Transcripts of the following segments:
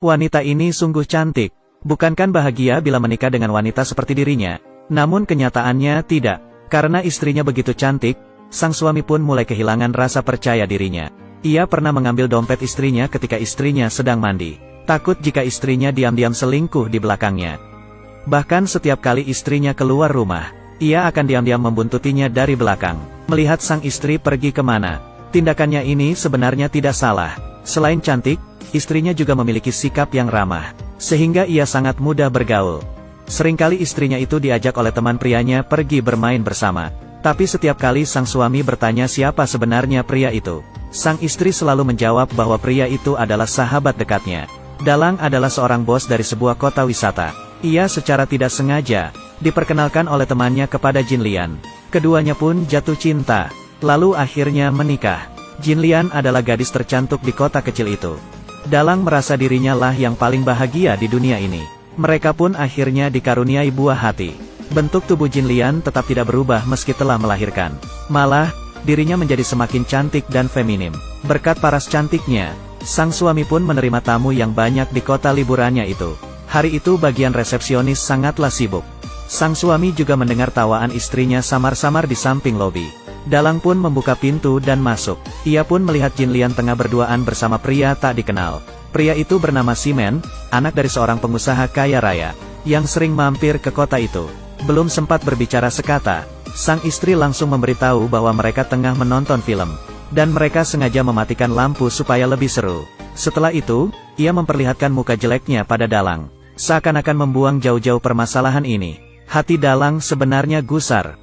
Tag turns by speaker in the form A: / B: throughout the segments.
A: Wanita ini sungguh cantik. Bukankah bahagia bila menikah dengan wanita seperti dirinya? Namun kenyataannya tidak. Karena istrinya begitu cantik, sang suami pun mulai kehilangan rasa percaya dirinya. Ia pernah mengambil dompet istrinya ketika istrinya sedang mandi. Takut jika istrinya diam-diam selingkuh di belakangnya. Bahkan setiap kali istrinya keluar rumah, ia akan diam-diam membuntutinya dari belakang. Melihat sang istri pergi kemana, tindakannya ini sebenarnya tidak salah. Selain cantik, istrinya juga memiliki sikap yang ramah, sehingga ia sangat mudah bergaul. Seringkali istrinya itu diajak oleh teman prianya pergi bermain bersama. Tapi setiap kali sang suami bertanya siapa sebenarnya pria itu, sang istri selalu menjawab bahwa pria itu adalah sahabat dekatnya. Dalang adalah seorang bos dari sebuah kota wisata. Ia secara tidak sengaja diperkenalkan oleh temannya kepada Jin Lian. Keduanya pun jatuh cinta, lalu akhirnya menikah. Jin Lian adalah gadis tercantik di kota kecil itu. Dalang merasa dirinya lah yang paling bahagia di dunia ini. Mereka pun akhirnya dikaruniai buah hati. Bentuk tubuh Jin Lian tetap tidak berubah meski telah melahirkan. Malah, dirinya menjadi semakin cantik dan feminim. Berkat paras cantiknya, sang suami pun menerima tamu yang banyak di kota liburannya itu. Hari itu bagian resepsionis sangatlah sibuk. Sang suami juga mendengar tawaan istrinya samar-samar di samping lobi. Dalang pun membuka pintu dan masuk. Ia pun melihat Jin Lian tengah berduaan bersama pria tak dikenal. Pria itu bernama Simen, anak dari seorang pengusaha kaya raya, yang sering mampir ke kota itu. Belum sempat berbicara sekata, sang istri langsung memberitahu bahwa mereka tengah menonton film, dan mereka sengaja mematikan lampu supaya lebih seru. Setelah itu, ia memperlihatkan muka jeleknya pada Dalang, seakan-akan membuang jauh-jauh permasalahan ini. Hati Dalang sebenarnya gusar.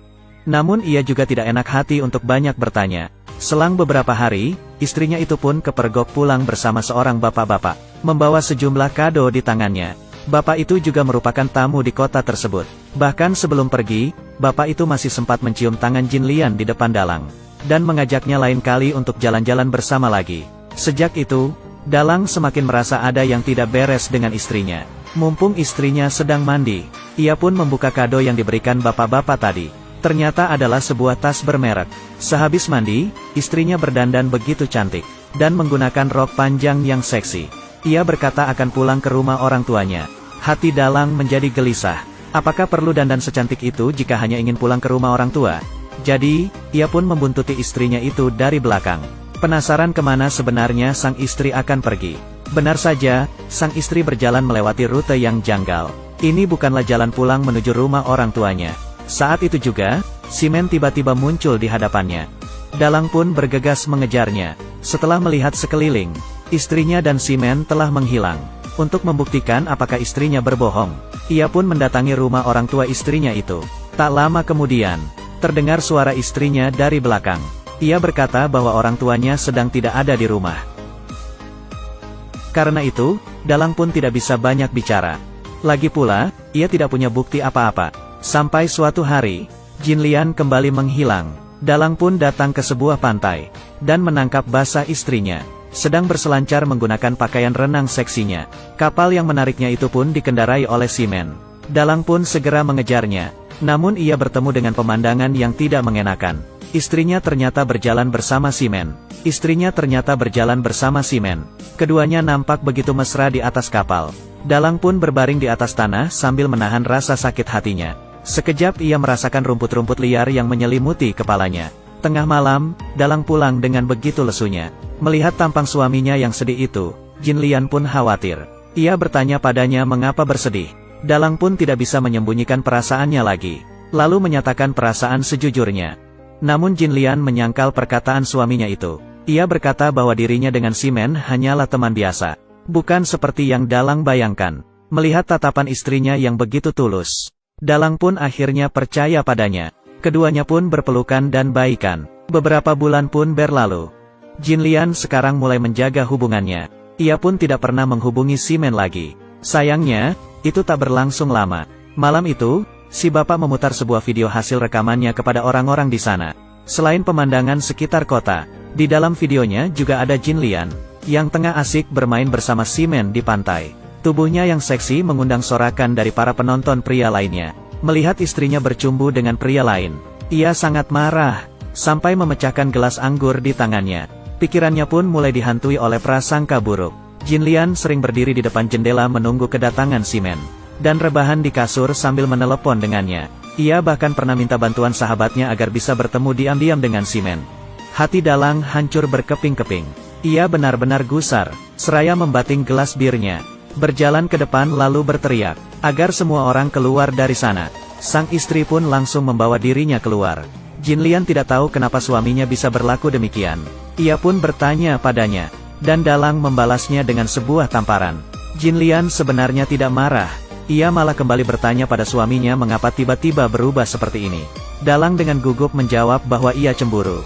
A: Namun ia juga tidak enak hati untuk banyak bertanya. Selang beberapa hari, istrinya itu pun kepergok pulang bersama seorang bapak-bapak, membawa sejumlah kado di tangannya. Bapak itu juga merupakan tamu di kota tersebut. Bahkan sebelum pergi, bapak itu masih sempat mencium tangan Jin Lian di depan Dalang, dan mengajaknya lain kali untuk jalan-jalan bersama lagi. Sejak itu, Dalang semakin merasa ada yang tidak beres dengan istrinya. Mumpung istrinya sedang mandi, ia pun membuka kado yang diberikan bapak-bapak tadi. Ternyata adalah sebuah tas bermerek. Sehabis mandi, istrinya berdandan begitu cantik, dan menggunakan rok panjang yang seksi. Ia berkata akan pulang ke rumah orang tuanya. Hati Dalang menjadi gelisah. Apakah perlu dandan secantik itu jika hanya ingin pulang ke rumah orang tua? Jadi, ia pun membuntuti istrinya itu dari belakang. Penasaran kemana sebenarnya sang istri akan pergi. Benar saja, sang istri berjalan melewati rute yang janggal. Ini bukanlah jalan pulang menuju rumah orang tuanya. Saat itu juga, Simen tiba-tiba muncul di hadapannya. Dalang pun bergegas mengejarnya. Setelah melihat sekeliling, istrinya dan Simen telah menghilang. Untuk membuktikan apakah istrinya berbohong, ia pun mendatangi rumah orang tua istrinya itu. Tak lama kemudian, terdengar suara istrinya dari belakang. Ia berkata bahwa orang tuanya sedang tidak ada di rumah. Karena itu, Dalang pun tidak bisa banyak bicara. Lagi pula, ia tidak punya bukti apa-apa. Sampai suatu hari, Jin Lian kembali menghilang. Dalang pun datang ke sebuah pantai, dan menangkap basah istrinya, sedang berselancar menggunakan pakaian renang seksinya. Kapal yang menariknya itu pun dikendarai oleh Simen. Dalang pun segera mengejarnya, namun ia bertemu dengan pemandangan yang tidak mengenakan. Istrinya ternyata berjalan bersama Simen. Keduanya nampak begitu mesra di atas kapal. Dalang pun berbaring di atas tanah sambil menahan rasa sakit hatinya. Sekejap ia merasakan rumput-rumput liar yang menyelimuti kepalanya. Tengah malam, Dalang pulang dengan begitu lesunya. Melihat tampang suaminya yang sedih itu, Jin Lian pun khawatir. Ia bertanya padanya mengapa bersedih. Dalang pun tidak bisa menyembunyikan perasaannya lagi, lalu menyatakan perasaan sejujurnya. Namun Jin Lian menyangkal perkataan suaminya itu. Ia berkata bahwa dirinya dengan Simen hanyalah teman biasa, bukan seperti yang Dalang bayangkan. Melihat tatapan istrinya yang begitu tulus, Dalang pun akhirnya percaya padanya. Keduanya pun berpelukan dan baikan. Beberapa bulan pun berlalu. Jin Lian sekarang mulai menjaga hubungannya. Ia pun tidak pernah menghubungi Simen lagi. Sayangnya, itu tak berlangsung lama. Malam itu, si bapak memutar sebuah video hasil rekamannya kepada orang-orang di sana. Selain pemandangan sekitar kota, di dalam videonya juga ada Jin Lian, yang tengah asik bermain bersama Simen di pantai. Tubuhnya yang seksi mengundang sorakan dari para penonton pria lainnya. Melihat istrinya bercumbu dengan pria lain, ia sangat marah, sampai memecahkan gelas anggur di tangannya. Pikirannya pun mulai dihantui oleh prasangka buruk. Jinlian sering berdiri di depan jendela menunggu kedatangan Simen, dan rebahan di kasur sambil menelepon dengannya. Ia bahkan pernah minta bantuan sahabatnya agar bisa bertemu diam-diam dengan Simen. Hati Dalang hancur berkeping-keping. Ia benar-benar gusar, seraya membating gelas birnya. Berjalan ke depan lalu berteriak, agar semua orang keluar dari sana. Sang istri pun langsung membawa dirinya keluar. Jinlian tidak tahu kenapa suaminya bisa berlaku demikian. Ia pun bertanya padanya, dan Dalang membalasnya dengan sebuah tamparan. Jinlian sebenarnya tidak marah. Ia malah kembali bertanya pada suaminya mengapa tiba-tiba berubah seperti ini. Dalang dengan gugup menjawab bahwa ia cemburu.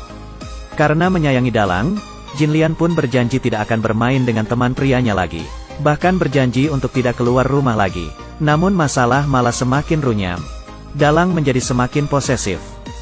A: Karena menyayangi Dalang, Jinlian pun berjanji tidak akan bermain dengan teman prianya lagi. Bahkan berjanji untuk tidak keluar rumah lagi. Namun masalah malah semakin runyam. Dalang menjadi semakin posesif.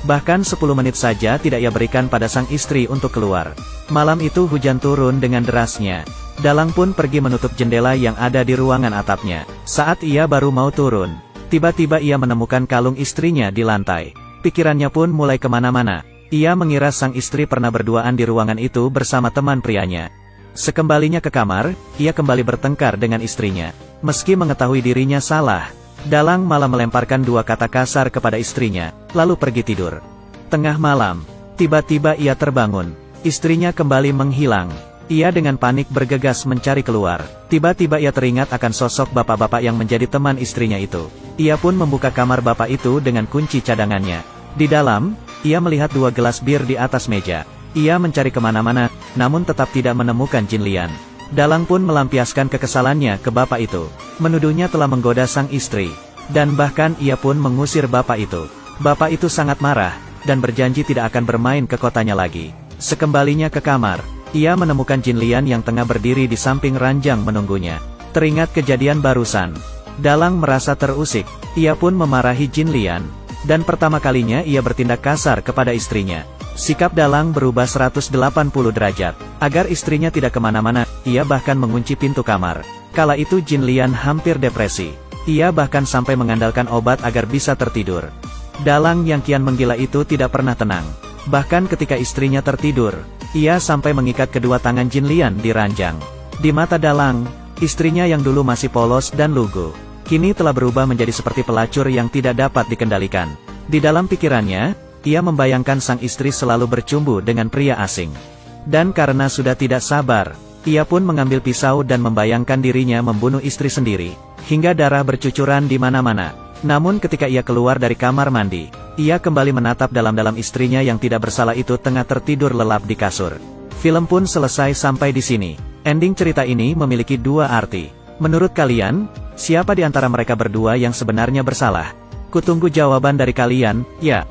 A: Bahkan 10 menit saja tidak ia berikan pada sang istri untuk keluar. Malam itu hujan turun dengan derasnya. Dalang pun pergi menutup jendela yang ada di ruangan atapnya. Saat ia baru mau turun, tiba-tiba ia menemukan kalung istrinya di lantai. Pikirannya pun mulai kemana-mana. Ia mengira sang istri pernah berduaan di ruangan itu bersama teman prianya. Sekembalinya ke kamar, ia kembali bertengkar dengan istrinya. Meski mengetahui dirinya salah, Dalang malah melemparkan 2 kata kasar kepada istrinya, lalu pergi tidur. Tengah malam, tiba-tiba ia terbangun. Istrinya kembali menghilang. Ia dengan panik bergegas mencari keluar. Tiba-tiba ia teringat akan sosok bapak-bapak yang menjadi teman istrinya itu. Ia pun membuka kamar bapak itu dengan kunci cadangannya. Di dalam, ia melihat 2 gelas bir di atas meja. Ia mencari kemana-mana, namun tetap tidak menemukan Jinlian. Dalang pun melampiaskan kekesalannya ke bapak itu. Menuduhnya telah menggoda sang istri. Dan bahkan ia pun mengusir bapak itu. Bapak itu sangat marah, dan berjanji tidak akan bermain ke kotanya lagi. Sekembalinya ke kamar, ia menemukan Jinlian yang tengah berdiri di samping ranjang menunggunya. Teringat kejadian barusan, Dalang merasa terusik. Ia pun memarahi Jinlian. Dan pertama kalinya ia bertindak kasar kepada istrinya. Sikap Dalang berubah 180 derajat. Agar istrinya tidak kemana-mana, ia bahkan mengunci pintu kamar. Kala itu Jinlian hampir depresi. Ia bahkan sampai mengandalkan obat agar bisa tertidur. Dalang yang kian menggila itu tidak pernah tenang. Bahkan ketika istrinya tertidur, ia sampai mengikat kedua tangan Jinlian di ranjang. Di mata Dalang, istrinya yang dulu masih polos dan lugu, kini telah berubah menjadi seperti pelacur yang tidak dapat dikendalikan. Di dalam pikirannya, ia membayangkan sang istri selalu bercumbu dengan pria asing. Dan karena sudah tidak sabar, ia pun mengambil pisau dan membayangkan dirinya membunuh istri sendiri, hingga darah bercucuran di mana-mana. Namun ketika ia keluar dari kamar mandi, ia kembali menatap dalam-dalam istrinya yang tidak bersalah itu tengah tertidur lelap di kasur. Film pun selesai sampai di sini. Ending cerita ini memiliki 2 arti. Menurut kalian, siapa di antara mereka berdua yang sebenarnya bersalah? Kutunggu jawaban dari kalian, ya.